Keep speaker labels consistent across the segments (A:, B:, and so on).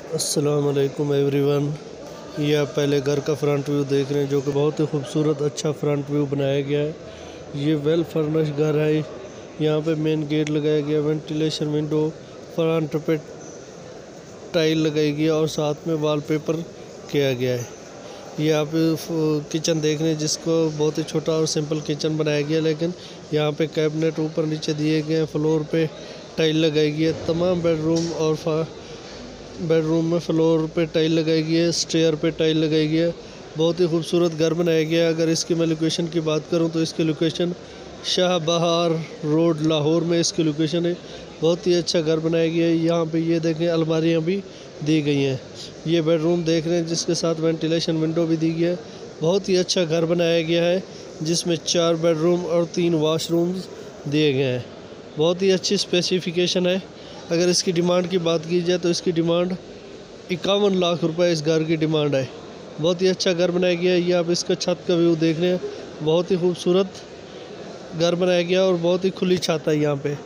A: अस्सलाम वालेकुम एवरीवन। ये आप पहले घर का फ्रंट व्यू देख रहे हैं जो कि बहुत ही खूबसूरत अच्छा फ्रंट व्यू बनाया गया है। ये वेल फर्निश घर है। यहाँ पे मेन गेट लगाया गया, वेंटिलेशन विंडो, फ्रंट पे टाइल लगाई गई और साथ में वॉलपेपर किया गया है। ये आप किचन देख रहे हैं जिसको बहुत ही छोटा और सिंपल किचन बनाया गया, लेकिन यहाँ पे कैबिनेट ऊपर नीचे दिए गए हैं, फ्लोर पे टाइल लगाई गई है। तमाम बेडरूम में फ्लोर पे टाइल लगाई गई है, स्टेयर पे टाइल लगाई गई है। बहुत ही खूबसूरत घर बनाया गया है। अगर इसकी मैं लोकेशन की बात करूं तो इसकी लोकेशन शाहबहार रोड लाहौर में इसकी लोकेशन है। बहुत ही अच्छा घर बनाया गया है। यहाँ पे ये देखें अलमारियाँ भी दी गई हैं। ये बेडरूम देख रहे हैं जिसके साथ वेंटिलेशन विंडो भी दी गई है। बहुत ही अच्छा घर बनाया गया है जिसमें 4 बेडरूम और 3 वाशरूम्स दिए गए हैं। बहुत ही अच्छी स्पेसिफिकेशन है। अगर इसकी डिमांड की बात की जाए तो इसकी डिमांड 51 लाख रुपए इस घर की डिमांड है। बहुत ही अच्छा घर बनाया गया है। ये आप इसका छत का व्यू देख रहे हैं। बहुत ही खूबसूरत घर बनाया गया और बहुत ही खुली छत है यहाँ पे।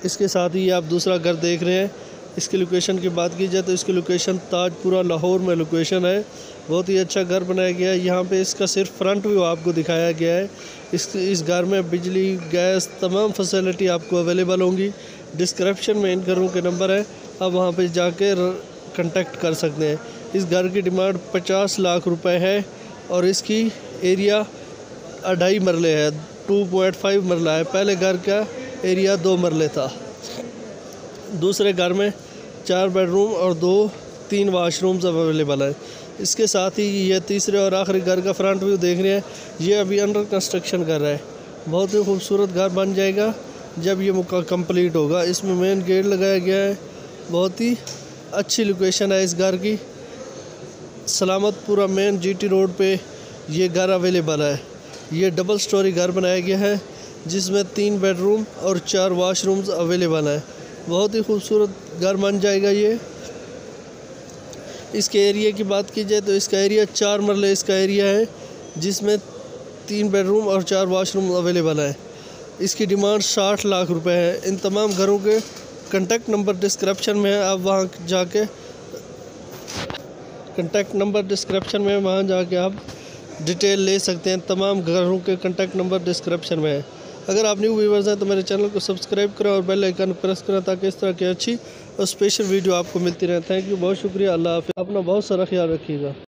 A: इसके साथ ही आप दूसरा घर देख रहे हैं। इसकी लोकेशन की बात की जाए तो इसकी लोकेशन ताजपुरा लाहौर में लोकेशन है। बहुत ही अच्छा घर बनाया गया है। यहाँ पे इसका सिर्फ फ्रंट व्यू आपको दिखाया गया है। इस घर में बिजली, गैस, तमाम फैसिलिटी आपको अवेलेबल होंगी। डिस्क्रिप्शन में इन घरों के नंबर है, आप वहाँ पे जाके कांटेक्ट कर सकते हैं। इस घर की डिमांड 50 लाख रुपए है और इसकी एरिया 2.5 मरले है, 2.5 मरला है। पहले घर का एरिया 2 मरले था। दूसरे घर में 4 बेडरूम और 3 वाशरूम्स अवेलेबल है। इसके साथ ही ये तीसरे और आखिरी घर का फ्रंट व्यू देख रहे हैं। ये अभी अंडर कंस्ट्रक्शन कर रहा है। बहुत ही खूबसूरत घर बन जाएगा जब ये कंप्लीट होगा। इसमें मेन गेट लगाया गया है। बहुत ही अच्छी लोकेशन है इस घर की। सलामतपुरा मेन जीटी रोड पे ये घर अवेलेबल है। ये डबल स्टोरी घर बनाया गया है जिसमें 3 बेडरूम और 4 वाशरूम्स अवेलेबल है। बहुत ही खूबसूरत घर बन जाएगा ये। इसके एरिया की बात की जाए तो इसका एरिया 4 मरले इसका एरिया है जिसमें 3 बेडरूम और 4 वाशरूम अवेलेबल है। इसकी डिमांड 60 लाख रुपए है। इन तमाम घरों के कॉन्टैक्ट नंबर डिस्क्रिप्शन में है, आप वहां जाके कॉन्टैक्ट नंबर डिस्क्रिप्शन में वहां जाके आप डिटेल ले सकते हैं। तमाम घरों के कॉन्टैक्ट नंबर डिस्क्रिप्शन में है। अगर आप न्यू व्यूअर्स हैं तो मेरे चैनल को सब्सक्राइब करें और बेल आइकन प्रेस करें ताकि इस तरह की अच्छी और स्पेशल वीडियो आपको मिलती रहे। थैंक यू, बहुत शुक्रिया। अल्लाह हाफ़िज़। अपना बहुत सारा ख्याल रखिएगा।